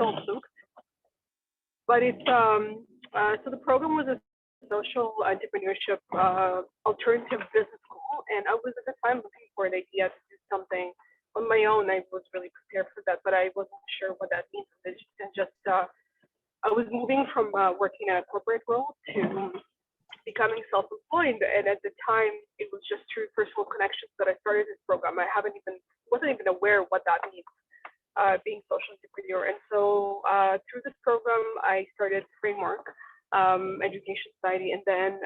still booked. But it's so the program was a social entrepreneurship alternative business school, and I was at the time looking for an idea to do something on my own. I was really prepared for that, but I wasn't sure what that means. And just I was moving from working in a corporate role to becoming self-employed, and at the time it was just through personal connections that I started this program. I wasn't even aware what that means, being social entrepreneur. And so through this program, I started Frameworq Education Society, and then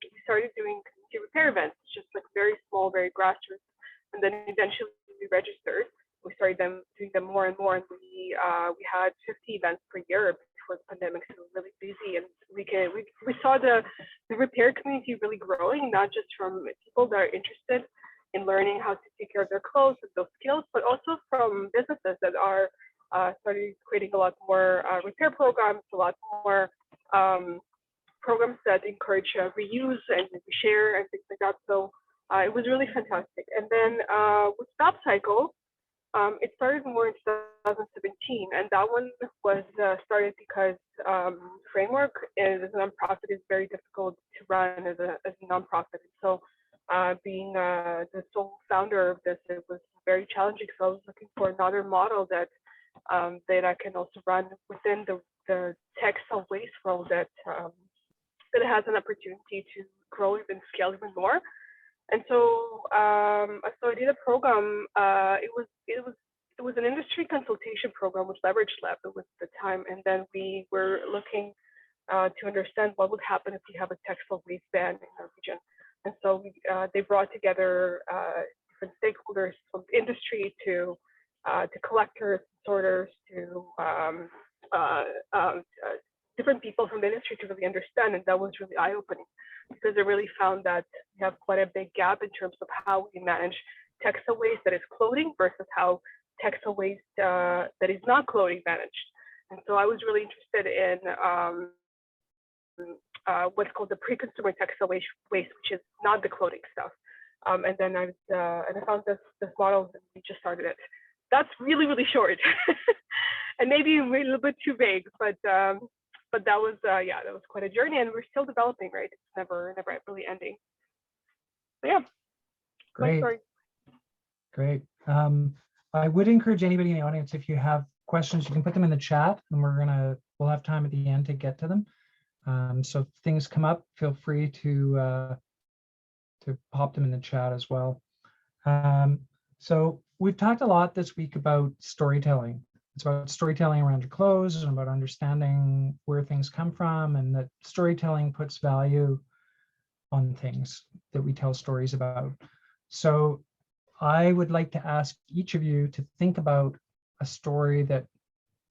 we started doing community repair events, just like very small, very grassroots. And then eventually we registered. We started doing them more and more, and we had 50 events per year before the pandemic, so we were really busy, and we saw the repair community really growing, not just from people that are interested in learning how to take care of their clothes and those skills, but also from businesses that are started creating a lot more repair programs, a lot more programs that encourage reuse and share and things like that. So it was really fantastic. And then with Stop Cycle, it started more in 2017, and that one was started because Frameworq as a nonprofit is very difficult to run as a nonprofit. So being the sole founder of this, it was very challenging. So I was looking for another model that I can also run within the textile waste world that has an opportunity to grow even scale even more. And so I did a program. It was an industry consultation program with Leverage Lab. It was the time, and then we were looking to understand what would happen if we have a textile waste ban in our region. And so they brought together different stakeholders from industry to collectors, sorters, to different people from the industry to really understand. And that was really eye-opening, because I really found that we have quite a big gap in terms of how we manage textile waste that is clothing versus how textile waste that is not clothing managed. And so I was really interested in what's called the pre-consumer textile waste, which is not the clothing stuff. And then I found this model, and we just started it. That's really, really short, and maybe a little bit too vague, but that was that was quite a journey, and we're still developing, right? It's never really ending. So yeah, great. Great. I would encourage anybody in the audience, if you have questions, you can put them in the chat, and we'll have time at the end to get to them. So if things come up, feel free to pop them in the chat as well. So we've talked a lot this week about storytelling. It's about storytelling around your clothes and about understanding where things come from, and that storytelling puts value on things that we tell stories about. So I would like to ask each of you to think about a story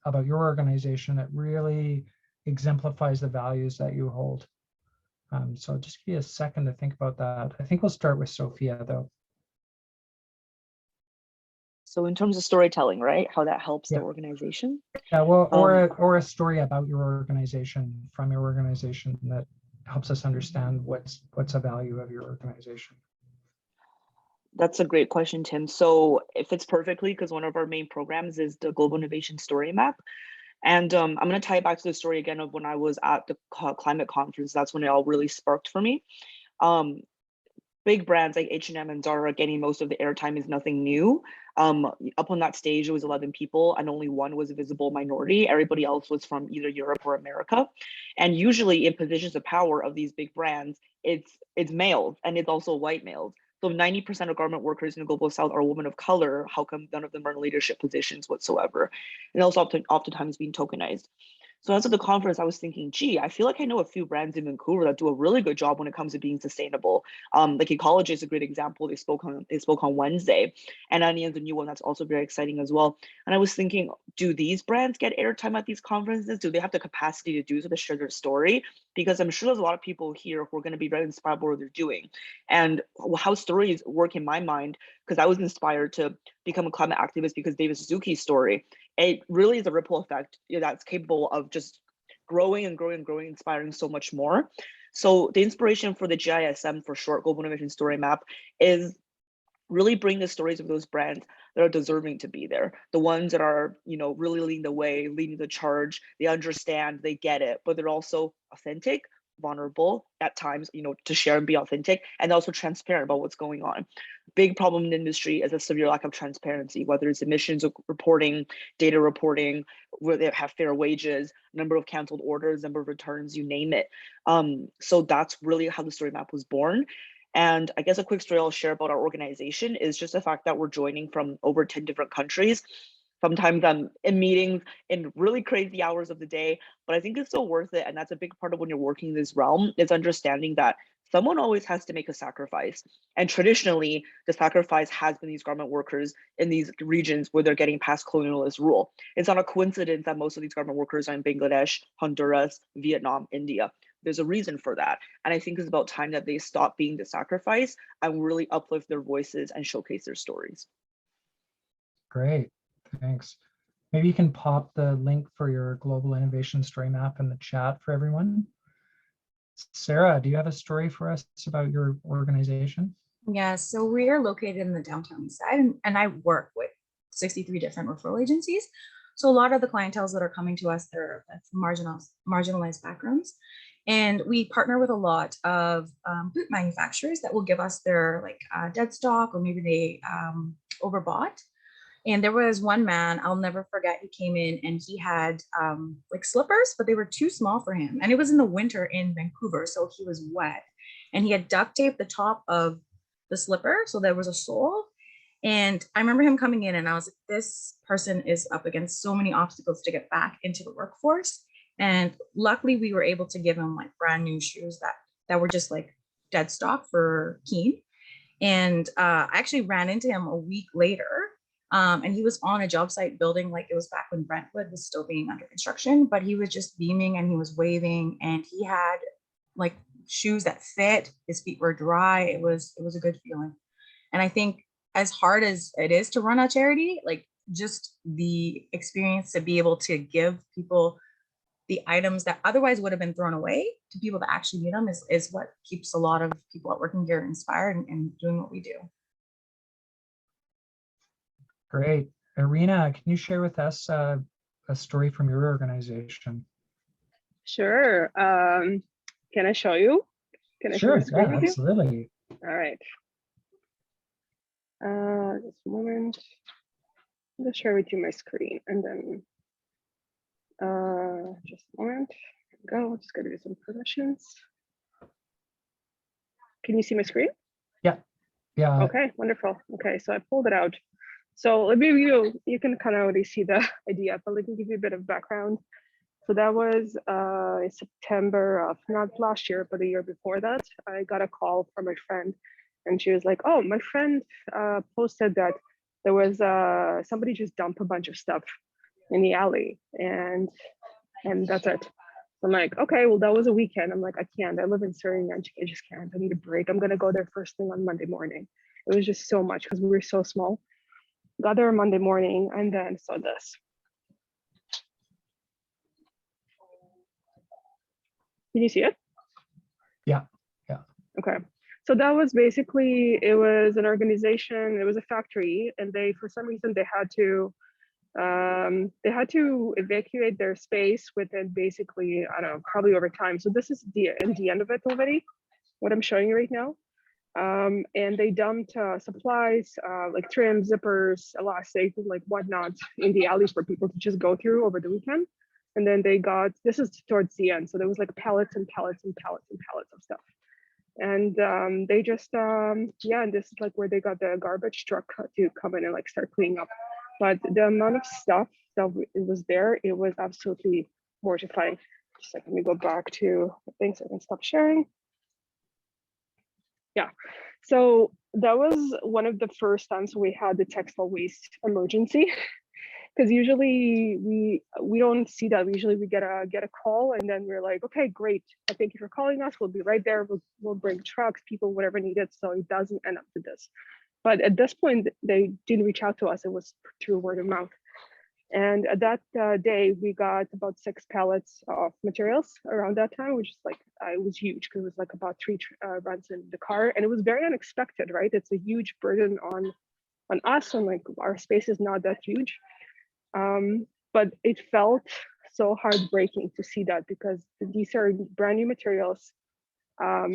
about your organization that really exemplifies the values that you hold. So I'll just give you a second to think about that. I think we'll start with Sophia, though. So in terms of storytelling, right? How that helps the organization? Yeah, well, or a story about your organization, from your organization, that helps us understand what's a value of your organization. That's a great question, Tim. So it fits perfectly because one of our main programs is the Global Innovation Story Map. And I'm going to tie it back to the story again of when I was at the climate conference. That's when it all really sparked for me. Big brands like H&M and Zara getting most of the airtime is nothing new. Up on that stage, it was 11 people, and only one was a visible minority. Everybody else was from either Europe or America. And usually in positions of power of these big brands, it's males, and it's also white males. So 90% of garment workers in the global south are women of color. How come none of them are in leadership positions whatsoever? And also oftentimes being tokenized. So as of the conference, I was thinking, gee, I feel like I know a few brands in Vancouver that do a really good job when it comes to being sustainable. Like Ecology is a great example. They spoke on Wednesday, and Anion's a new one that's also very exciting as well. And I was thinking, do these brands get airtime at these conferences? Do they have the capacity to do so, to share their story? Because I'm sure there's a lot of people here who are going to be very inspired by what they're doing. And how stories work in my mind, because I was inspired to become a climate activist because David Suzuki's story, it really is a ripple effect that's capable of just growing and growing and growing, inspiring so much more. So the inspiration for the GISM, for short, Global Innovation Story Map, is really bring the stories of those brands that are deserving to be there. The ones that are, really leading the way, leading the charge. They understand, they get it, but they're also authentic, vulnerable at times, to share and be authentic, and also transparent about what's going on. Big problem in the industry is a severe lack of transparency, whether it's emissions reporting, data reporting, where they have fair wages, number of canceled orders, number of returns, you name it. So that's really how the story map was born. And I guess a quick story I'll share about our organization is just the fact that we're joining from over 10 different countries. Sometimes I'm in meetings in really crazy hours of the day, but I think it's still worth it. And that's a big part of when you're working in this realm, is understanding that someone always has to make a sacrifice. And traditionally, the sacrifice has been these garment workers in these regions where they're getting past colonialist rule. It's not a coincidence that most of these garment workers are in Bangladesh, Honduras, Vietnam, India. There's a reason for that. And I think it's about time that they stop being the sacrifice and really uplift their voices and showcase their stories. Great, thanks. Maybe you can pop the link for your global innovation story map in the chat for everyone. Sarah, do you have a story for us about your organization? Yeah, so we are located in the downtown east side, and I work with 63 different referral agencies. So a lot of the clientels that are coming to us, they're from marginalized backgrounds. And we partner with a lot of boot manufacturers that will give us their dead stock, or maybe they overbought. And there was one man, I'll never forget, he came in and he had slippers, but they were too small for him. And it was in the winter in Vancouver, so he was wet. And he had duct taped the top of the slipper, so there was a sole. And I remember him coming in and I was like, this person is up against so many obstacles to get back into the workforce. And luckily we were able to give him brand new shoes that were just dead stock for Keen. And I actually ran into him a week later, and he was on a job site building, it was back when Brentwood was still being under construction, but he was just beaming and he was waving, and he had shoes that fit, his feet were dry. It was a good feeling. And I think as hard as it is to run a charity, just the experience to be able to give people the items that otherwise would have been thrown away to people that actually need them is what keeps a lot of people at working here inspired and doing what we do. Great. Irina, can you share with us a story from your organization? Sure. Can I show you? Can I Sure, share my screen with you? absolutely. All right. Just a moment. I'm gonna share with you my screen, and then just a moment. Here we go. Just gotta do some permissions. Can you see my screen? Yeah. Yeah. Okay, wonderful. Okay, so I pulled it out. So let me you can kind of already see the idea, but let me give you a bit of background. So that was in September of not last year, but the year before that. I got a call from my friend, and she was like, "Oh, my friend posted that there was somebody just dumped a bunch of stuff in the alley, and that's it." I'm like, "Okay, well that was a weekend." I'm like, "I can't. I live in Surrey, and I just can't. I need a break. I'm gonna go there first thing on Monday morning." It was just so much because we were so small. Got there on Monday morning, and then saw this. Can you see it? Yeah. Okay. So that was basically, it was an organization, it was a factory, and they, for some reason, they had to evacuate their space within basically, I don't know, probably over time. So this is the end of it already, what I'm showing you right now. And they dumped supplies, like trim, zippers, elastic, whatnot in the alley for people to just go through over the weekend. And then they got, this is towards the end. So there was pallets and pallets and pallets and pallets of stuff. And they just, yeah, and this is where they got the garbage truck to come in and start cleaning up. But the amount of stuff that it was there, it was absolutely mortifying. Just let me go back to things I can stop sharing. Yeah, so that was one of the first times we had the textile waste emergency, because usually we don't see that. Usually we get a call, and then we're like, okay, great, thank you for calling us. We'll be right there. We'll bring trucks, people, whatever needed. So it doesn't end up to this. But at this point, they didn't reach out to us. It was through word of mouth. And at that day, we got about 6 pallets of materials around that time, which is like, it was huge because it was like about 3 runs in the car. And it was very unexpected, right? It's a huge burden on us, and like our space is not that huge. But it felt so heartbreaking to see that, because these are brand new materials. I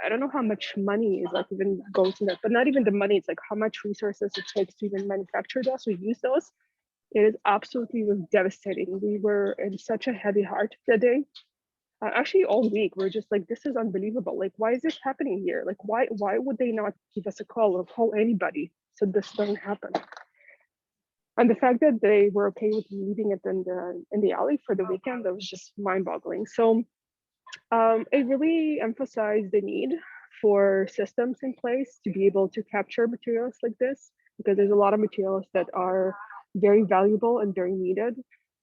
don't know how much money is like even goes in that, but not even the money, it's like how much resources it takes to even manufacture those or use those. It is absolutely was devastating. We were in such a heavy heart that day. Actually, all week we're just like, this is unbelievable. Like, why is this happening here? Like, why would they not give us a call or call anybody so this doesn't happen? And the fact that they were okay with leaving it in the alley for the weekend, that was just mind-boggling. So it really emphasized the need for systems in place to be able to capture materials like this, because there's a lot of materials that are very valuable and very needed.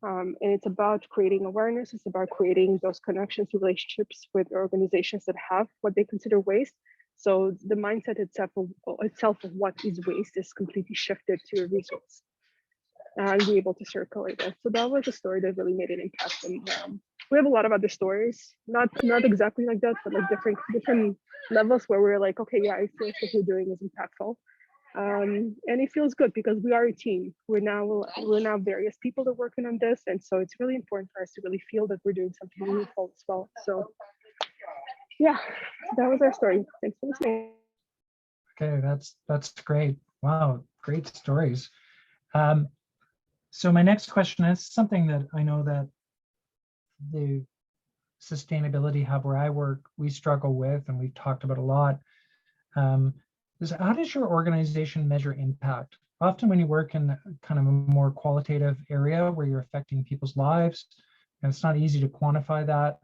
And it's about creating awareness. It's about creating those connections, relationships with organizations that have what they consider waste. So the mindset itself of what is waste is completely shifted to a resource, and be able to circulate it. So that was a story that really made an impact. And we have a lot of other stories, not exactly like that, but like different levels where we're like, okay, yeah, I feel like what we're doing is impactful. And it feels good because we are a team. We're now various people that are working on this, and so it's really important for us to really feel that we're doing something meaningful as well. So yeah, that was our story. Thanks for listening. Okay, that's great. Wow, great stories. So my next question is something that I know that the sustainability hub where I work, we struggle with, and we've talked about a lot. Is how does your organization measure impact? Often when you work in kind of a more qualitative area where you're affecting people's lives, and it's not easy to quantify that,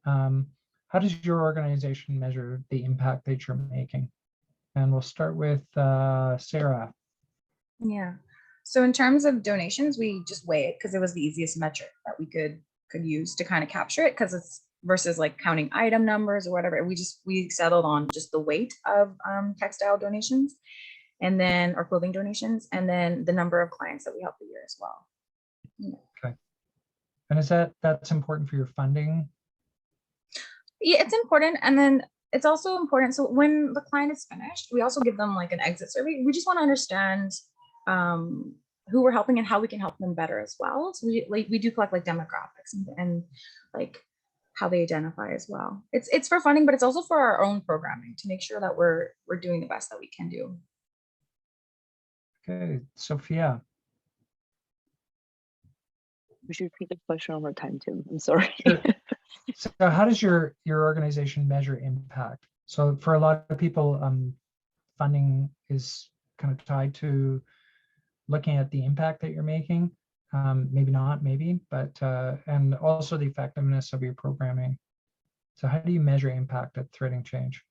how does your organization measure the impact that you're making? And we'll start with Sarah. Yeah. So in terms of donations, we just weigh it because it was the easiest metric that we could use to kind of capture it, because it's versus like counting item numbers or whatever. We settled on just the weight of textile donations, and then or clothing donations, and then the number of clients that we help a year as well. Yeah. Okay. And is that's important for your funding? Yeah, it's important. And then it's also important. So when the client is finished, we also give them like an exit survey. We just want to understand who we're helping and how we can help them better as well. So we do collect like demographics and like how they identify as well. It's for funding, but it's also for our own programming to make sure that we're doing the best that we can do. Okay, Sophia. We should repeat the question one more time, Tim. I'm sorry. Sure. So how does your organization measure impact? So for a lot of people, funding is kind of tied to looking at the impact that you're making. Maybe not, maybe, but and also the effectiveness of your programming. So how do you measure impact at Threading Change?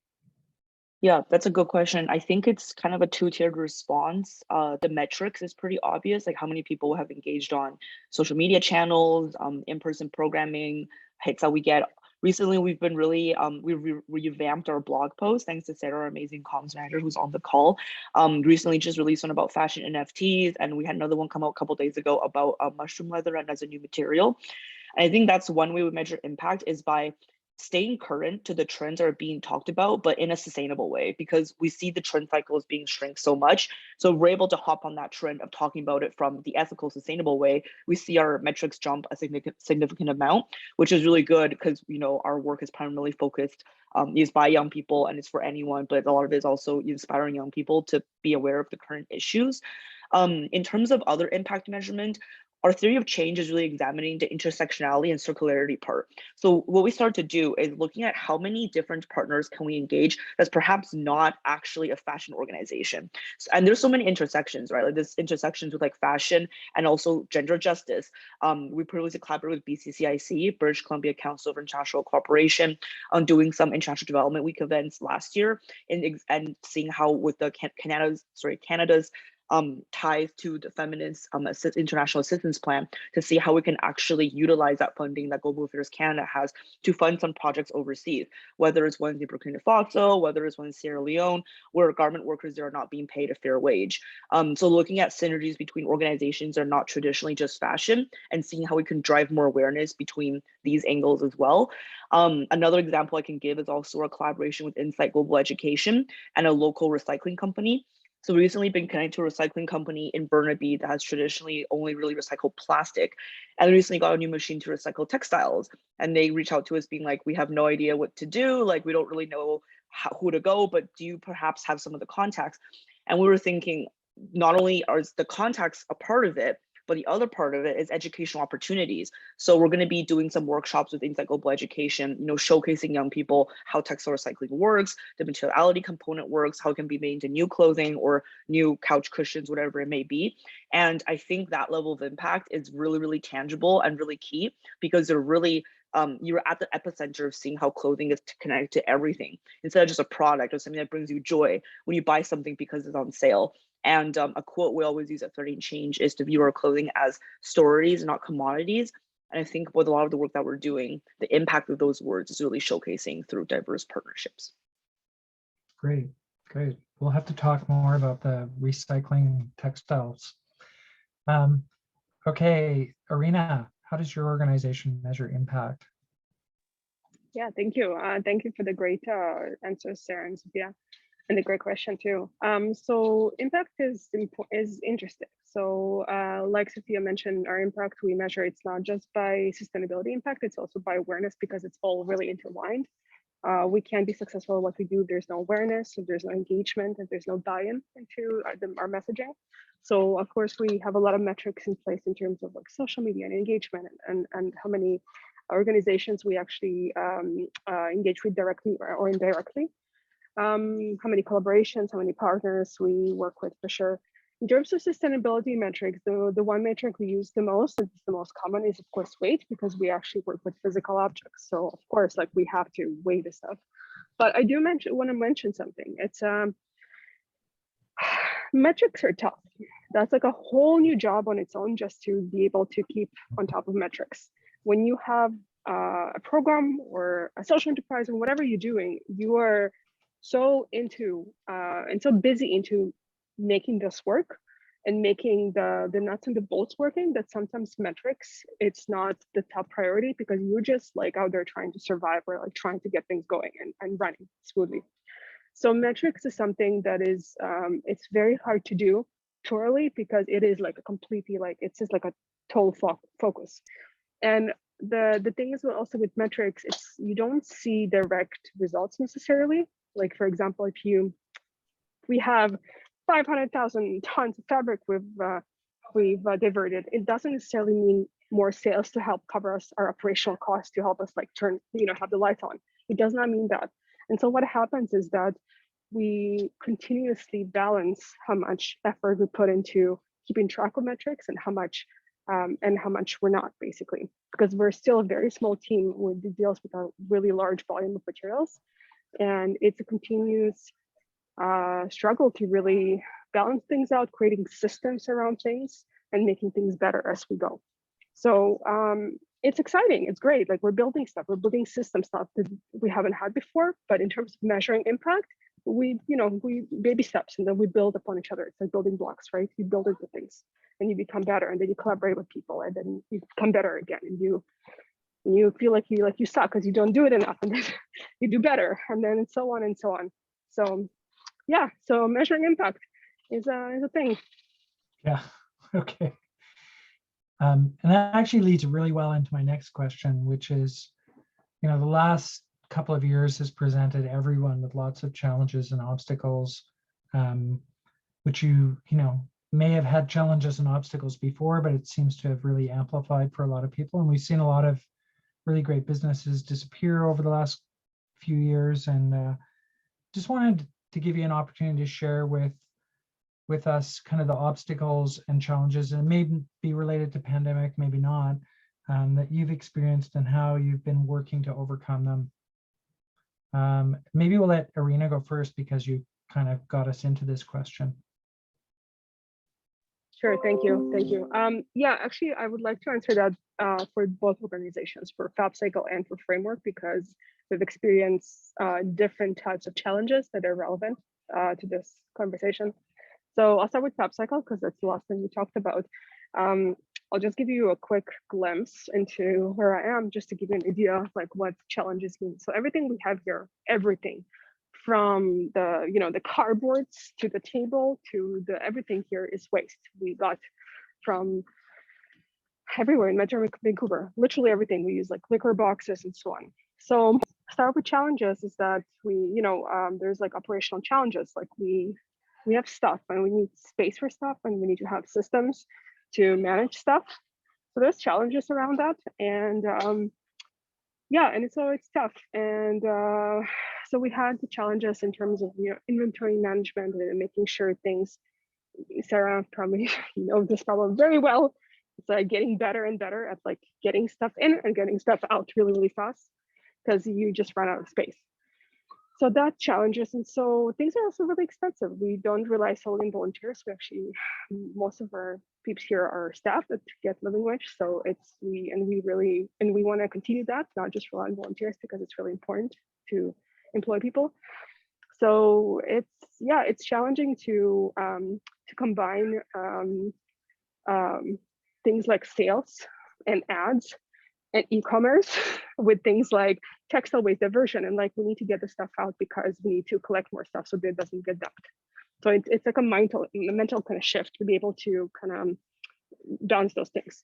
Yeah, that's a good question. I think it's kind of a two-tiered response. The metrics is pretty obvious, like how many people have engaged on social media channels, in-person programming, hits that we get. Recently, we've been really, we revamped our blog post, thanks to Sarah, our amazing comms manager who's on the call. Recently just released one about fashion NFTs, and we had another one come out a couple days ago about mushroom leather and as a new material. And I think that's one way we measure impact is by staying current to the trends that are being talked about, but in a sustainable way, because we see the trend cycles being shrink so much. So we're able to hop on that trend of talking about it from the ethical, sustainable way. We see our metrics jump a significant amount, which is really good because, you know, our work is primarily focused is by young people and it's for anyone, but a lot of it is also inspiring young people to be aware of the current issues. In terms of other impact measurement, our theory of change is really examining the intersectionality and circularity part. So what we start to do is looking at how many different partners can we engage that's perhaps not actually a fashion organization. And there's so many intersections, right? Like there's intersections with like fashion and also gender justice. We previously collaborated with BCCIC, British Columbia Council for International Cooperation, on doing some International Development Week events last year and seeing how with the Canada's ties to the Feminist International Assistance Plan to see how we can actually utilize that funding that Global Affairs Canada has to fund some projects overseas, whether it's ones in Burkina Faso, whether it's one in Sierra Leone, where garment workers are not being paid a fair wage. So looking at synergies between organizations that are not traditionally just fashion and seeing how we can drive more awareness between these angles as well. Another example I can give is also a collaboration with Insight Global Education and a local recycling company. So we recently been connected to a recycling company in Burnaby that has traditionally only really recycled plastic. And they recently got a new machine to recycle textiles. And they reached out to us being like, we have no idea what to do. Like, we don't really know who to go, but do you perhaps have some of the contacts? And we were thinking, not only are the contacts a part of it, but the other part of it is educational opportunities. So we're going to be doing some workshops with Insight Global Education, showcasing young people how textile recycling works, the materiality component works, how it can be made into new clothing or new couch cushions, whatever it may be. And I think that level of impact is really, really tangible and really key, because they're really you're at the epicenter of seeing how clothing is connected to everything, instead of just a product or something that brings you joy when you buy something because it's on sale. And a quote we always use at 13 Change is to view our clothing as stories, not commodities. And I think with a lot of the work that we're doing, the impact of those words is really showcasing through diverse partnerships. Great, great. We'll have to talk more about the recycling textiles. Okay, Irina, how does your organization measure impact? Yeah, thank you. Thank you for the great answers, Sarah and Sophia, and the great question too. So impact is interesting. So like Sophia mentioned, our impact we measure, it's not just by sustainability impact, it's also by awareness, because it's all really intertwined. We can't be successful at what we do. There's no awareness, if there's no engagement, if there's no buy-in into our messaging. So of course we have a lot of metrics in place in terms of like social media and engagement, and how many organizations we actually engage with directly or indirectly. How many collaborations, how many partners we work with, for sure. In terms of sustainability metrics, the one metric we use the most, and it's the most common, is of course weight, because we actually work with physical objects. So of course, like, we have to weigh this stuff. But I do want to mention something. It's metrics are tough. That's like a whole new job on its own, just to be able to keep on top of metrics. When you have a program or a social enterprise and whatever you're doing, you are so into and so busy into making this work and making the nuts and the bolts working, that sometimes metrics, it's not the top priority, because you're just like out there trying to survive, or like trying to get things going and running smoothly. So metrics is something that is it's very hard to do thoroughly, because it is like a completely, like, it's just like a total focus. And the thing is also with metrics, it's, you don't see direct results necessarily. Like, for example, if we have 500,000 tons of fabric we've diverted, it doesn't necessarily mean more sales to help cover our operational costs, to help us like turn, have the lights on. It does not mean that. And so what happens is that we continuously balance how much effort we put into keeping track of metrics, and how much we're not, basically, because we're still a very small team with deals with a really large volume of materials. And it's a continuous struggle to really balance things out, creating systems around things and making things better as we go. So it's exciting, it's great. Like, we're building stuff, we're building systems, stuff that we haven't had before. But in terms of measuring impact, we baby steps, and then we build upon each other. It's like building blocks, right? You build into things and you become better, and then you collaborate with people, and then you become better again, and you feel like you suck because you don't do it enough, and then you do better, and then so on and so on. So yeah, so measuring impact is a thing. Yeah, okay. And that actually leads really well into my next question, which is, the last couple of years has presented everyone with lots of challenges and obstacles, which you may have had challenges and obstacles before, but it seems to have really amplified for a lot of people. And we've seen a lot of really great businesses disappear over the last few years. And just wanted to give you an opportunity to share with us kind of the obstacles and challenges, and maybe be related to pandemic, maybe not, that you've experienced and how you've been working to overcome them. Maybe we'll let Irina go first, because you kind of got us into this question. Sure, thank you, thank you. Yeah, actually, I would like to answer that for both organizations, for FabCycle and for Frameworq, because we've experienced different types of challenges that are relevant to this conversation. So I'll start with FabCycle because that's the last thing we talked about. I'll just give you a quick glimpse into where I am, just to give you an idea of like what challenges mean. So everything we have here, everything from the the cardboards to the table to the everything here is waste. We got from everywhere in Metro Vancouver, literally everything. We use like liquor boxes and so on. So start with challenges is that we there's like operational challenges, like we have stuff and we need space for stuff and we need to have systems to manage stuff. So there's challenges around that, and yeah, and so it's tough. And so we had the challenges in terms of inventory management and making sure things. Sarah, probably you know this problem very well. It's like getting better and better at like getting stuff in and getting stuff out really, really fast because you just run out of space. So that challenges, and so things are also really expensive. We don't rely solely on volunteers. We actually, most of our peeps here are staff that get living wage. So we want to continue that, not just rely on volunteers, because it's really important to employ people. So it's challenging to combine things like sales and ads and e-commerce with things like textile waste diversion, and like we need to get the stuff out because we need to collect more stuff so that it doesn't get dumped. So it's like a mental kind of shift to be able to kind of balance those things.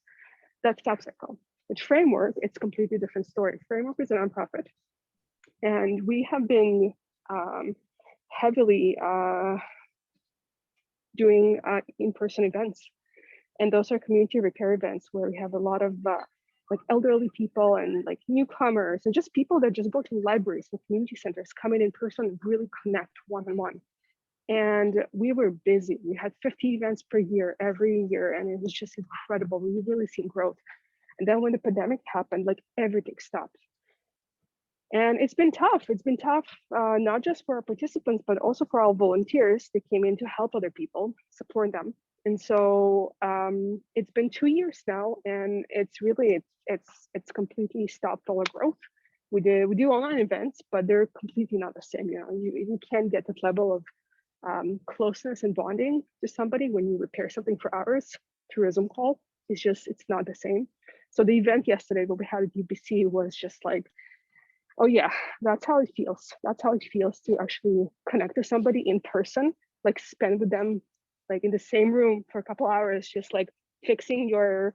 That's FabCycle. With Frameworq, it's a completely different story. Frameworq is a nonprofit, and we have been heavily doing in-person events, and those are community repair events where we have a lot of like elderly people and like newcomers and just people that just go to libraries and community centers, come in person and really connect one-on-one. And we were busy. We had 50 events per year, every year, and it was just incredible. We really seen growth. And then when the pandemic happened, like everything stopped. And it's been tough. It's been tough, not just for our participants, but also for our volunteers. They came in to help other people, support them. And so it's been 2 years now, and it's really it's completely stopped all our growth. We do online events, but they're completely not the same. You can't get that level of closeness and bonding to somebody when you repair something for hours through a Zoom call. It's not the same. So the event yesterday that we had at UBC was just like, oh yeah, that's how it feels. That's how it feels to actually connect to somebody in person, like spend with them like in the same room for a couple hours, just like fixing your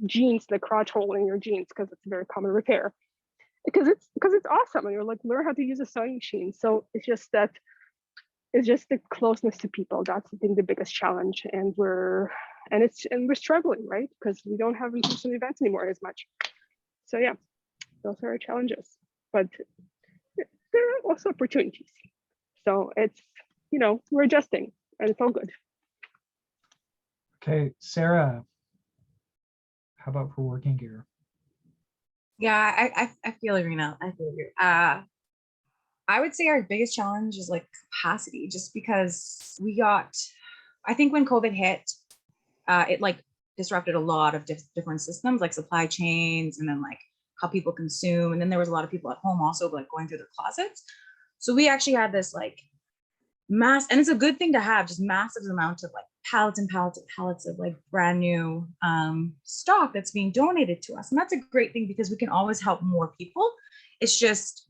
jeans, the crotch hole in your jeans, because it's a very common repair. Because it's awesome, and you're like, learn how to use a sewing machine. So it's just the closeness to people. That's I think the biggest challenge, and we're struggling, right? Because we don't have in-person events anymore as much. So yeah, those are our challenges, but there are also opportunities. So it's we're adjusting. And it's all good. Okay, Sarah, how about for working gear? Yeah, I feel Irina. I feel you. I would say our biggest challenge is like capacity, just because I think when COVID hit, it like disrupted a lot of different systems, like supply chains, and then like how people consume. And then there was a lot of people at home also like going through their closets. So we actually had this like and it's a good thing to have, just massive amounts of like pallets and pallets and pallets of like brand new stock that's being donated to us. And that's a great thing because we can always help more people. It's just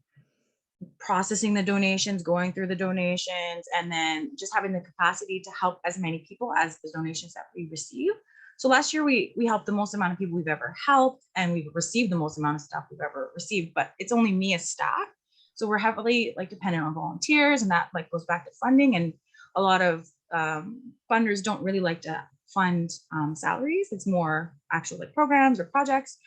processing the donations, going through the donations, and then just having the capacity to help as many people as the donations that we receive. So last year we helped the most amount of people we've ever helped, and we've received the most amount of stuff we've ever received, but it's only me as staff. So we're heavily like dependent on volunteers, and that like goes back to funding. And a lot of funders don't really like to fund salaries. It's more actual like programs or projects.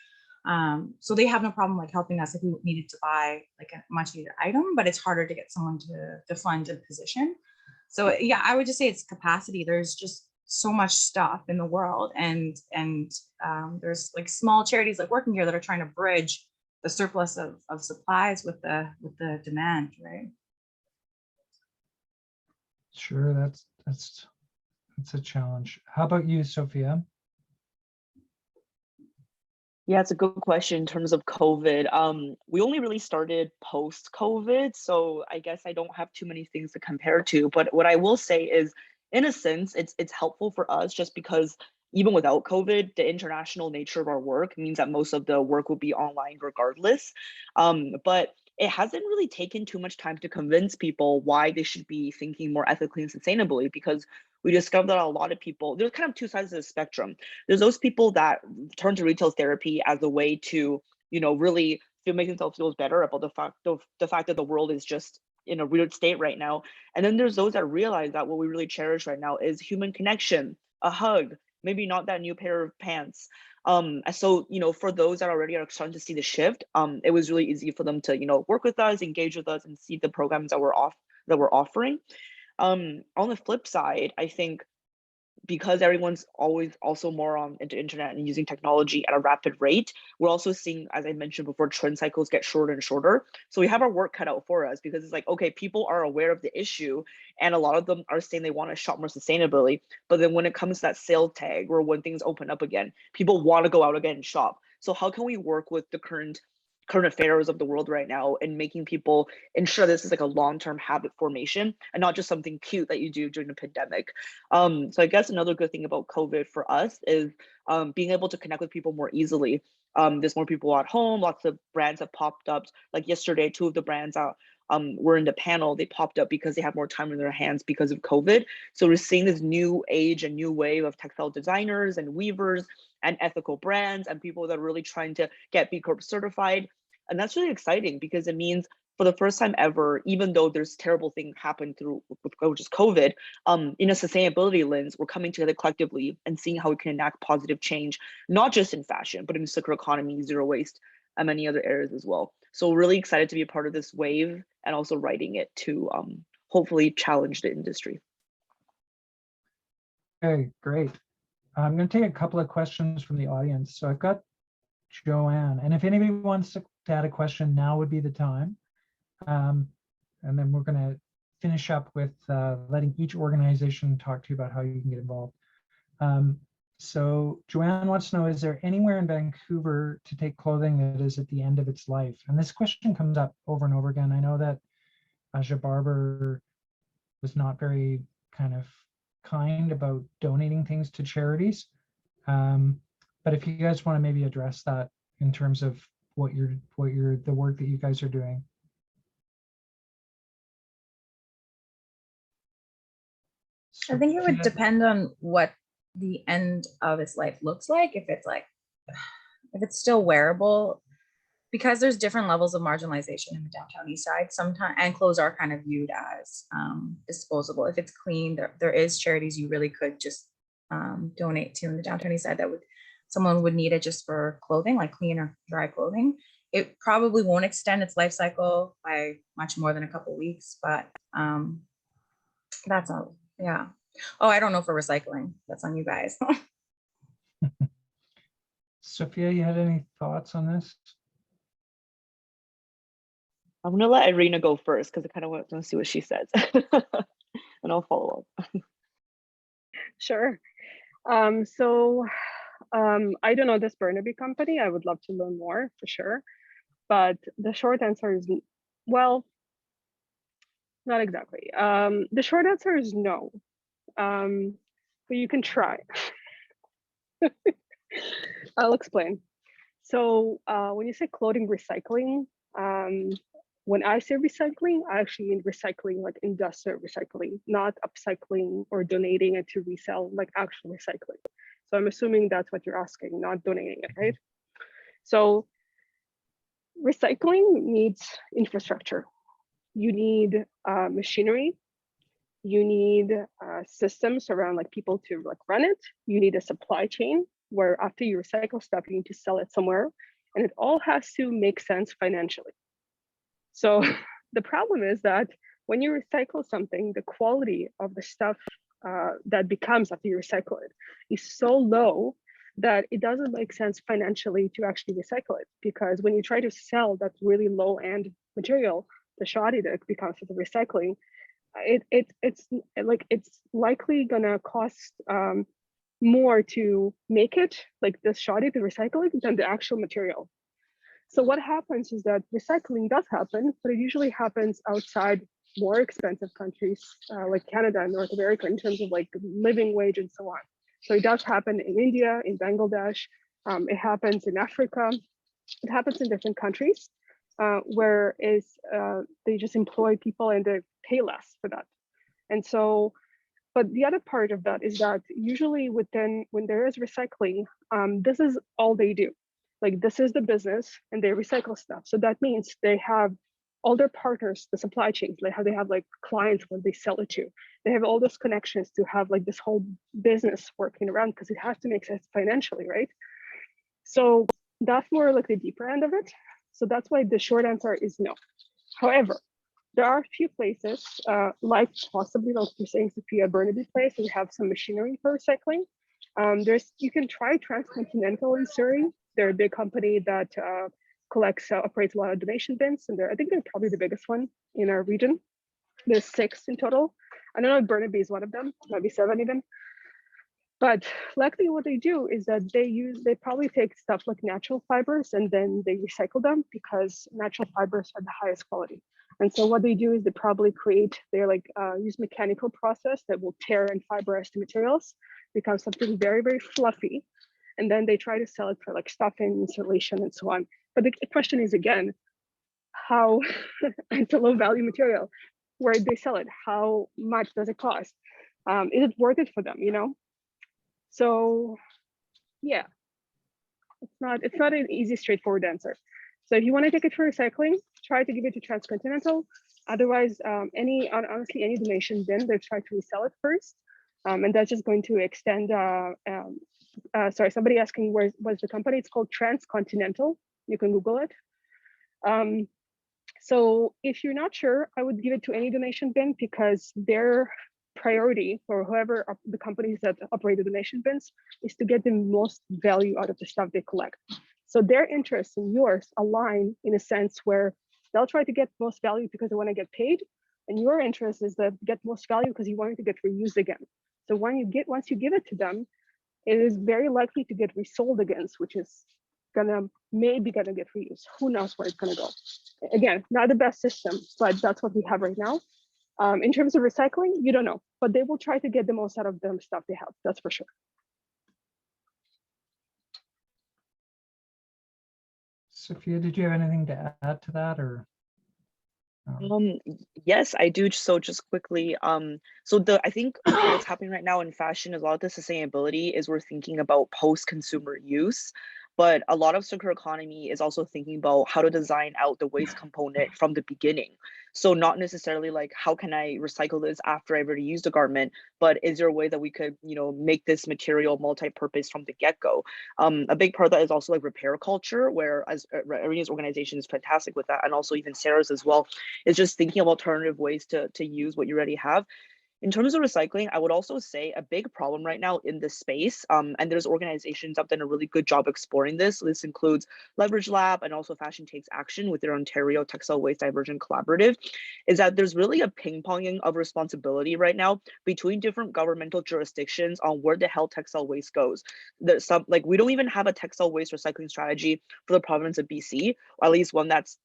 So they have no problem like helping us if we needed to buy like a much needed item, but it's harder to get someone to fund a position. So yeah, I would just say it's capacity. There's just so much stuff in the world, and there's like small charities like Working Here that are trying to bridge the surplus of supplies with the demand, right? Sure, that's It's a challenge. How about you, Sophia? Yeah, it's a good question in terms of COVID. We only really started post-COVID, so I guess I don't have too many things to compare to. But what I will say is, in a sense, it's helpful for us just because even without COVID, the international nature of our work means that most of the work will be online regardless. But it hasn't really taken too much time to convince people why they should be thinking more ethically and sustainably, because we discovered that a lot of people, there's kind of two sides of the spectrum. There's those people that turn to retail therapy as a way to, really make themselves feel better about the fact that the world is just in a weird state right now. And then there's those that realize that what we really cherish right now is human connection, a hug, maybe not that new pair of pants. So, for those that already are starting to see the shift, it was really easy for them to, work with us, engage with us, and see the programs that we're offering. On the flip side, I think because everyone's always also more on into internet and using technology at a rapid rate, we're also seeing, as I mentioned before, trend cycles get shorter and shorter. So we have our work cut out for us, because it's like, okay, people are aware of the issue and a lot of them are saying they want to shop more sustainably. But then when it comes to that sale tag or when things open up again, people want to go out again and shop. So how can we work with the current affairs of the world right now and making people ensure this is like a long-term habit formation and not just something cute that you do during the pandemic. So I guess another good thing about COVID for us is being able to connect with people more easily. There's more people at home, lots of brands have popped up. Like yesterday, two of the brands were in the panel, they popped up because they have more time in their hands because of COVID. So we're seeing this new age and new wave of textile designers and weavers and ethical brands and people that are really trying to get B Corp certified. And that's really exciting because it means for the first time ever, even though there's terrible things happen which is COVID, in a sustainability lens, we're coming together collectively and seeing how we can enact positive change, not just in fashion, but in circular economy, zero waste, and many other areas as well. So we're really excited to be a part of this wave and also riding it to hopefully challenge the industry. Okay, great. I'm going to take a couple of questions from the audience. So I've got Joanne, and if anybody wants to add a question, now would be the time. And then we're going to finish up with letting each organization talk to you about how you can get involved. So Joanne wants to know, is there anywhere in Vancouver to take clothing that is at the end of its life? And this question comes up over and over again. I know that Aja Barber was not very kind about donating things to charities. But if you guys want to maybe address that in terms of the work that you guys are doing. I think it would depend on what the end of its life looks like. If it's still wearable, because there's different levels of marginalization in the downtown east side sometimes, and clothes are kind of viewed as disposable. If it's clean, there is charities you really could just donate to in the downtown east side that someone would need it just for clothing, like clean or dry clothing. It probably won't extend its life cycle by much more than a couple weeks, but that's all. Yeah. Oh, I don't know for recycling. That's on you guys. Sophia, you had any thoughts on this? I'm going to let Irina go first because I kind of want to see what she says. And I'll follow up. Sure. I don't know this Burnaby company. I would love to learn more for sure. But the short answer is, well, not exactly. The short answer is no. But you can try. I'll explain. So when you say clothing recycling, when I say recycling, I actually mean recycling, like industrial recycling, not upcycling or donating it to resell, like actual recycling. So I'm assuming that's what you're asking, not donating it, right? So recycling needs infrastructure. You need machinery. You need systems around like people to like run it. You need a supply chain where after you recycle stuff, you need to sell it somewhere. And it all has to make sense financially. So the problem is that when you recycle something, the quality of the stuff that becomes after you recycle it is so low that it doesn't make sense financially to actually recycle it. Because when you try to sell that really low end material, the shoddy that becomes with the recycling, it's likely gonna cost more to make it, like the shoddy, to recycle it, than the actual material. So what happens is that recycling does happen, but it usually happens outside more expensive countries like Canada and North America in terms of like living wage and so on. So it does happen in India, in Bangladesh, it happens in Africa, it happens in different countries where they just employ people and they pay less for that. And so, but the other part of that is that usually when there is recycling, this is all they do. Like this is the business and they recycle stuff. So that means they have all their partners, the supply chains, they have like clients when they sell it to. They have all those connections to have like this whole business working around because it has to make sense financially, right? So that's more like the deeper end of it. So that's why the short answer is no. However, there are a few places, like possibly like you're saying, Sophia, Burnaby Place, we have some machinery for recycling. You can try Transcontinental in Surrey. They're a big company that operates a lot of donation bins, and I think they're probably the biggest one in our region. There's 6 in total. I don't know if Burnaby is one of them, maybe 7 even. But luckily what they do is that they probably take stuff like natural fibers and then they recycle them because natural fibers are the highest quality. And so what they do is they use mechanical process that will tear and fiberize the materials, become something very, very fluffy. And then they try to sell it for like stuffing, insulation, and so on. But the question is again, how it's a low value material, where they sell it, how much does it cost? Is it worth it for them, you know? So yeah, it's not an easy, straightforward answer. So if you want to take it for recycling, try to give it to Transcontinental. Otherwise, honestly, any donation bin, they've tried to resell it first. And that's just going to extend, sorry, somebody asking what's the company? It's called Transcontinental. You can Google it. So if you're not sure, I would give it to any donation bin because their priority for whoever the companies that operate the donation bins is to get the most value out of the stuff they collect. So their interests and yours align in a sense where they'll try to get most value because they want to get paid, and your interest is to get most value because you want it to get reused again. So once you give it to them, it is very likely to get resold against, which is maybe gonna get reused. Who knows where it's gonna go? Again, not the best system, but that's what we have right now. In terms of recycling, you don't know, but they will try to get the most out of the stuff they have. That's for sure. Sophia, did you have anything to add to that, or? Yes, I do. So just quickly, so I think what's happening right now in fashion is a lot of the sustainability is we're thinking about post-consumer use. But a lot of circular economy is also thinking about how to design out the waste component from the beginning. So not necessarily like, how can I recycle this after I've already used a garment, but is there a way that we could, make this material multi-purpose from the get-go? A big part of that is also like repair culture, where as Irina's organization is fantastic with that, and also even Sarah's as well, is just thinking of alternative ways to use what you already have. In terms of recycling, I would also say a big problem right now in this space, and there's organizations that have done a really good job exploring this. This includes Leverage Lab and also Fashion Takes Action with their Ontario Textile Waste Diversion Collaborative, is that there's really a ping-ponging of responsibility right now between different governmental jurisdictions on where the hell textile waste goes. There's we don't even have a textile waste recycling strategy for the province of BC, or at least one that's,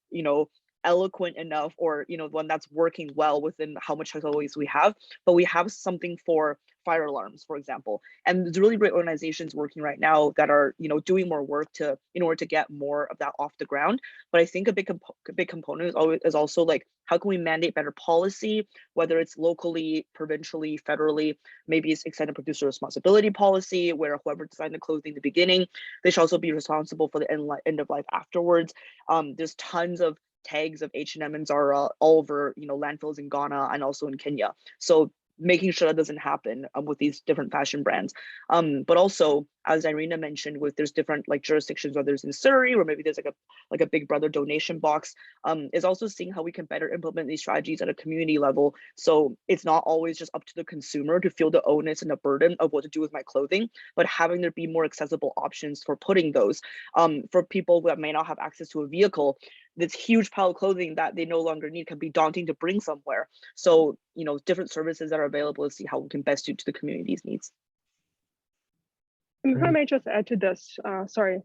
eloquent enough, or one that's working well within how much textile waste we have. But we have something for fire alarms, for example, and there's really great organizations working right now that are doing more work in order to get more of that off the ground. But I think a big component is also like, how can we mandate better policy, whether it's locally, provincially, federally? Maybe it's extended producer responsibility policy, where whoever designed the clothing in the beginning, they should also be responsible for the end of life afterwards. There's tons of tags of H&M and Zara all over landfills in Ghana and also in Kenya. So making sure that doesn't happen with these different fashion brands. But also, as Irina mentioned, there's different jurisdictions, whether it's in Surrey or maybe there's like a Big Brother donation box, is also seeing how we can better implement these strategies at a community level. So it's not always just up to the consumer to feel the onus and the burden of what to do with my clothing, but having there be more accessible options for putting those. For people that may not have access to a vehicle, this huge pile of clothing that they no longer need can be daunting to bring somewhere. So, you know, different services that are available to see how we can best suit to the community's needs. If I may just add to this, sorry.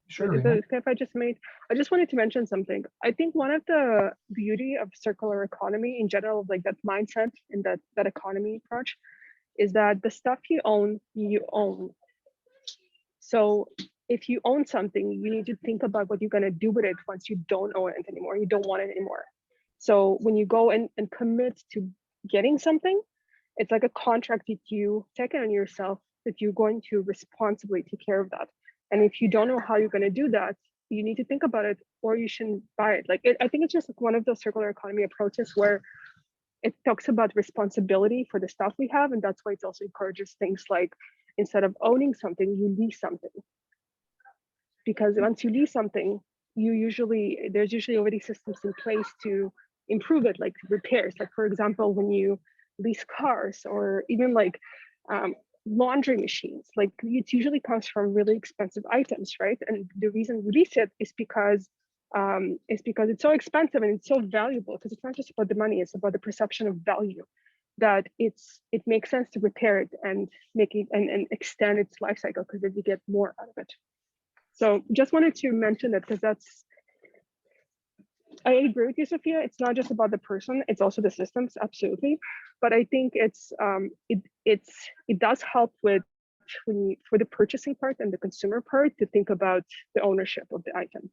Sure. If I just wanted to mention something. I think one of the beauty of circular economy in general, like that mindset and that economy approach, is that the stuff you own, you own. So if you own something, you need to think about what you're going to do with it once you don't own it anymore, you don't want it anymore. So when you go and commit to getting something, it's like a contract that you take on yourself that you're going to responsibly take care of that. And if you don't know how you're going to do that, you need to think about it, or you shouldn't buy it. Like I think it's just like one of those circular economy approaches where it talks about responsibility for the stuff we have, and that's why it also encourages things like, instead of owning something, you lease something. Because once you lease something, there's usually already systems in place to improve it, like repairs. Like for example, when you lease cars, or even like laundry machines, like it usually comes from really expensive items, right? And the reason we lease it is because it's so expensive and it's so valuable, because it's not just about the money, it's about the perception of value, that it makes sense to repair it and make it and extend its life cycle, because then you get more out of it. So just wanted to mention that, because I agree with you, Sophia. It's not just about the person, it's also the systems, absolutely. But I think it does help with for the purchasing part and the consumer part to think about the ownership of the item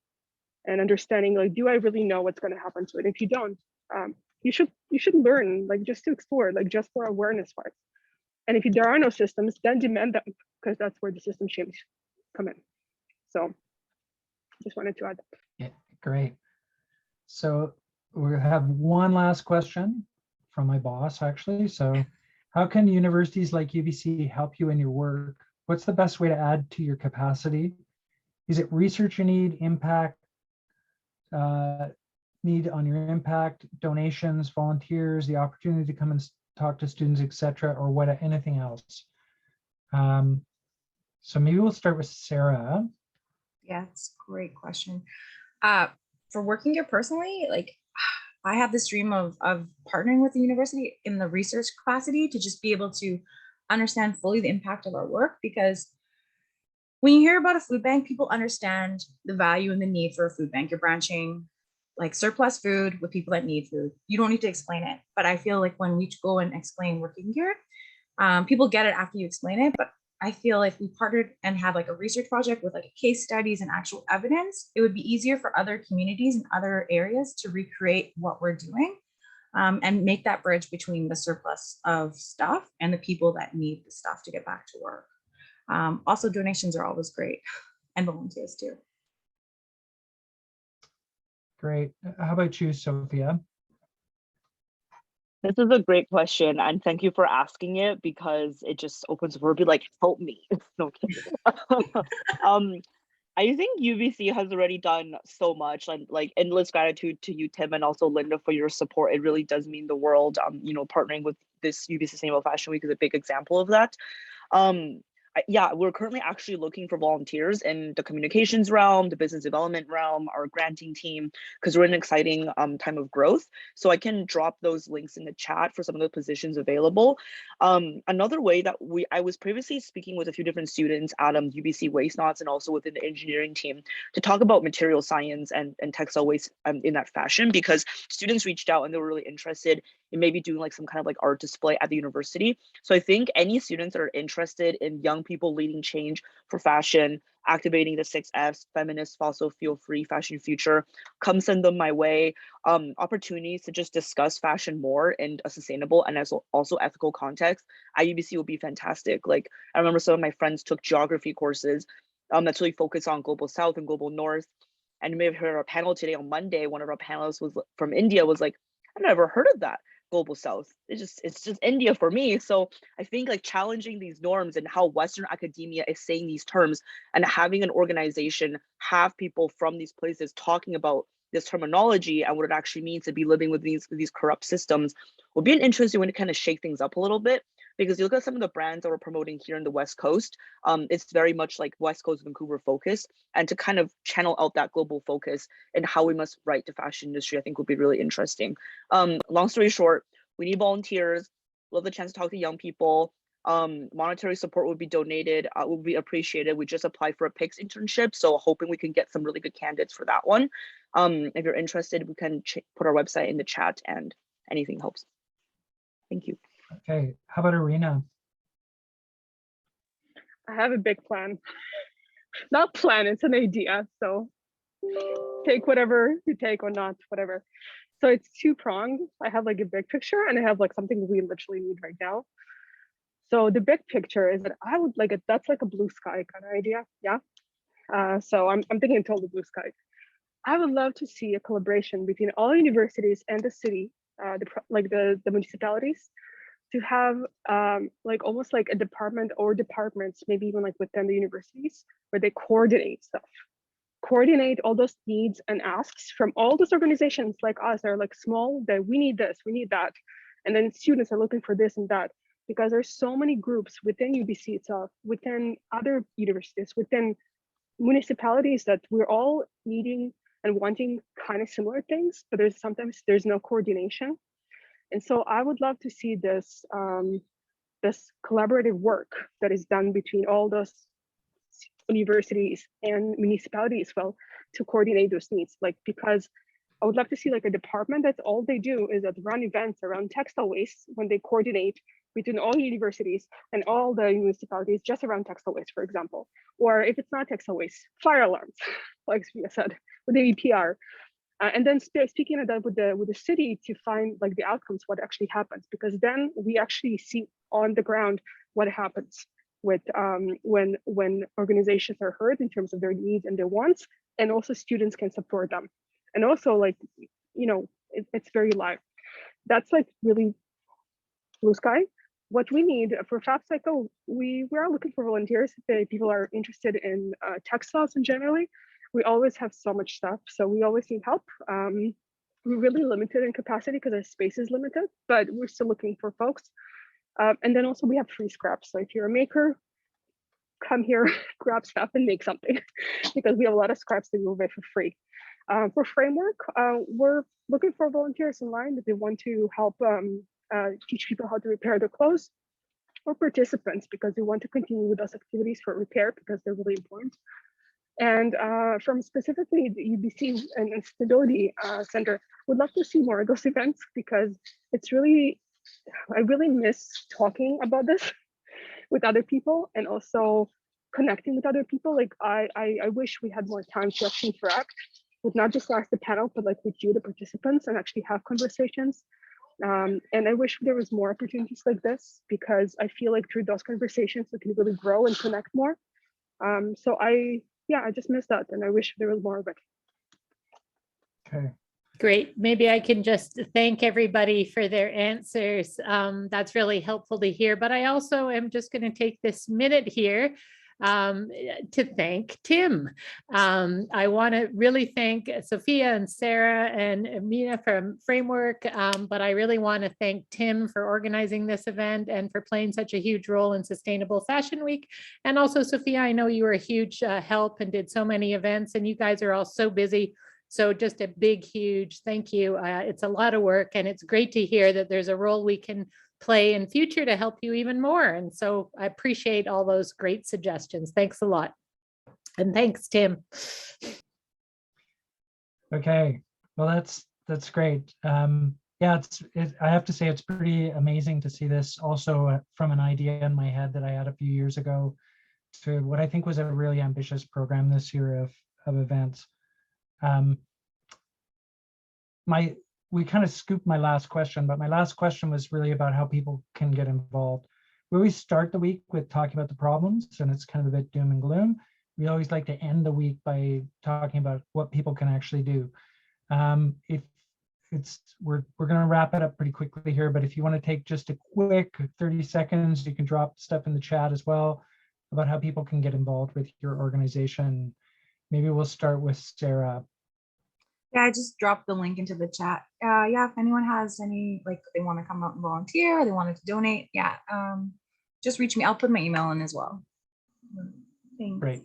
and understanding, like, do I really know what's going to happen to it? If you don't, you should learn, like, just to explore, like, just for awareness part. And if there are no systems, then demand them, because that's where the system change come in. So just wanted to add that. Yeah, great. So we have one last question from my boss, actually. So how can universities like UBC help you in your work? What's the best way to add to your capacity? Is it research you need, impact, need on your impact, donations, volunteers, the opportunity to come and talk to students, etc., or what? Anything else? So maybe we'll start with Sarah. Yeah, it's a great question. For working here personally, like, I have this dream of partnering with the university in the research capacity to just be able to understand fully the impact of our work, because when you hear about a food bank, people understand the value and the need for a food bank. You're branching like surplus food with people that need food. You don't need to explain it. But I feel like when we go and explain working here, people get it after you explain it. But I feel if we partnered and have like a research project with like case studies and actual evidence, it would be easier for other communities and other areas to recreate what we're doing, and make that bridge between the surplus of stuff and the people that need the stuff to get back to work. Also, donations are always great, and volunteers too. Great. How about you, Sophia? This is a great question, and thank you for asking it, because it just opens the door, be like, help me. No kidding. I think UBC has already done so much, and like endless gratitude to you, Tim, and also Linda, for your support. It really does mean the world. You know, partnering with this UBC Sustainable Fashion Week is a big example of that. Yeah, we're currently actually looking for volunteers in the communications realm, the business development realm, our granting team, because we're in an exciting time of growth. So I can drop those links in the chat for some of the positions available. Another way that I was previously speaking with a few different students at UBC Waste Knots and also within the engineering team to talk about material science and textile waste in that fashion, because students reached out and they were really interested in maybe doing like some kind of like art display at the university. So I think any students that are interested in young people leading change for fashion, activating the 6Fs, feminist, fossil fuel free fashion future, come send them my way. Opportunities to just discuss fashion more in a sustainable and also ethical context at UBC will be fantastic. Like, I remember some of my friends took geography courses that's really focused on global south and global north. And you may have heard our panel today on Monday. One of our panelists was from India, was like, I've never heard of that global south. It's just India for me. So I think like challenging these norms and how Western academia is saying these terms, and having an organization have people from these places talking about this terminology and what it actually means to be living with these corrupt systems will be an interesting way to kind of shake things up a little bit. because you look at some of the brands that we're promoting here in the West Coast, it's very much like West Coast Vancouver focused, and to kind of channel out that global focus and how we must write the fashion industry, I think would be really interesting. Long story short, we need volunteers. Love the chance to talk to young people. Monetary support would be donated, would be appreciated. We just applied for a PICS internship, so hoping we can get some really good candidates for that one. If you're interested, we can put our website in the chat, and anything helps. Thank you. Okay, how about Irina? I have a big plan. Not plan, it's an idea. So take whatever you take or not, whatever. So it's two-pronged. I have like a big picture and I have like something we literally need right now. So the big picture is that I would like it. That's like a blue sky kind of idea. Yeah. So I'm thinking totally blue sky. I would love to see a collaboration between all universities and the city, the municipalities, to have like almost like a department or departments, maybe even like within the universities, where they coordinate stuff, coordinate all those needs and asks from all those organizations like us that are like small, that we need this, we need that. And then students are looking for this and that, because there's so many groups within UBC itself, within other universities, within municipalities, that we're all needing and wanting kind of similar things, but there's no coordination. And so I would love to see this this collaborative work that is done between all those universities and municipalities as well, to coordinate those needs. Like, because I would love to see like a department that's all they do is that run events around textile waste, when they coordinate between all universities and all the municipalities just around textile waste, for example. Or if it's not textile waste, fire alarms, like Sophia said, with the EPR. And then speaking of that with the city, to find like the outcomes, what actually happens, because then we actually see on the ground what happens with when organizations are heard in terms of their needs and their wants, and also students can support them. And also, like, you know, it's very live. That's like really blue sky. What we need for Fab Cycle, we are looking for volunteers. If people are interested in textiles and generally, we always have so much stuff, so we always need help. We're really limited in capacity because our space is limited, but we're still looking for folks. And then also we have free scraps. So if you're a maker, come here, grab stuff and make something, because we have a lot of scraps that we will get for free. For Frameworq, we're looking for volunteers in line that they want to help teach people how to repair their clothes, or participants because they want to continue with those activities for repair because they're really important. And from specifically the UBC and Stability Center, would love to see more of those events, because it's really, I really miss talking about this with other people and also connecting with other people. Like I wish we had more time to actually interact with not just us, the panel, but like with you, the participants, and actually have conversations. And I wish there was more opportunities like this, because I feel like through those conversations, we can really grow and connect more. So I just miss that, and I wish there was more of it. Okay. Great. Maybe I can just thank everybody for their answers. That's really helpful to hear. But I also am just going to take this minute here to thank Tim. I want to really thank Sophia and Sarah and Mina from Frameworq, but I really want to thank Tim for organizing this event and for playing such a huge role in Sustainable Fashion Week. And also, Sophia, I know you were a huge help and did so many events, and you guys are all so busy. So just a big, huge thank you. It's a lot of work, and it's great to hear that there's a role we can play in future to help you even more. And so I appreciate all those great suggestions. Thanks a lot. And thanks, Tim. Okay, well, that's great. Yeah, I have to say it's pretty amazing to see this also from an idea in my head that I had a few years ago to what I think was a really ambitious program this year of events. We kind of scooped my last question, but my last question was really about how people can get involved. We always start the week with talking about the problems, and it's kind of a bit doom and gloom. We always like to end the week by talking about what people can actually do. We're going to wrap it up pretty quickly here, but if you want to take just a quick 30 seconds, you can drop stuff in the chat as well about how people can get involved with your organization. Maybe we'll start with Sarah. Yeah, I just dropped the link into the chat. Yeah, if anyone has any, like, they want to come out and volunteer, they wanted to donate, yeah, just reach me. I'll put my email in as well. Thanks. Great.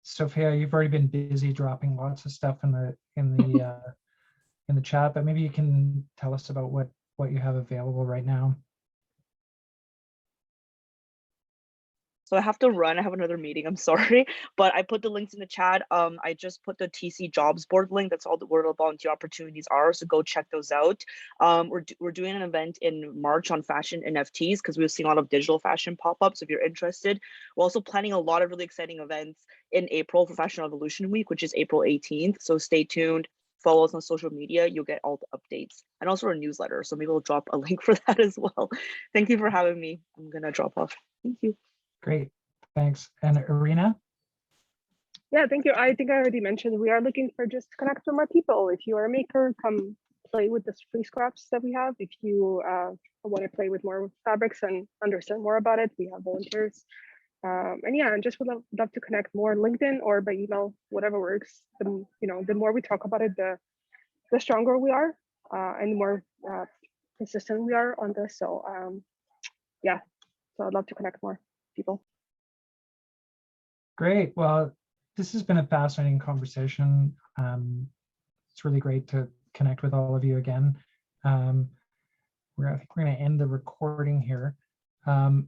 Sophia, you've already been busy dropping lots of stuff in the in the chat, but maybe you can tell us about what you have available right now. So I have to run. I have another meeting. I'm sorry, but I put the links in the chat. I just put the TC jobs board link. That's all where the volunteer opportunities are. So go check those out. We're doing an event in March on fashion NFTs because we've seen a lot of digital fashion pop up. So if you're interested, we're also planning a lot of really exciting events in April for Fashion Revolution Week, which is April 18th. So stay tuned. Follow us on social media. You'll get all the updates and also our newsletter. So maybe we'll drop a link for that as well. Thank you for having me. I'm gonna drop off. Thank you. Great, thanks. And Irina? Yeah, thank you. I think I already mentioned we are looking for just to connect with more people. If you are a maker, come play with the free scraps that we have. If you want to play with more fabrics and understand more about it, we have volunteers. And yeah, and just would love to connect more LinkedIn or by email, whatever works. The more we talk about it, the stronger we are, and the more consistent we are on this. So yeah, so I'd love to connect more people. Great. Well, this has been a fascinating conversation. It's really great to connect with all of you again. I think we're going to end the recording here. Remember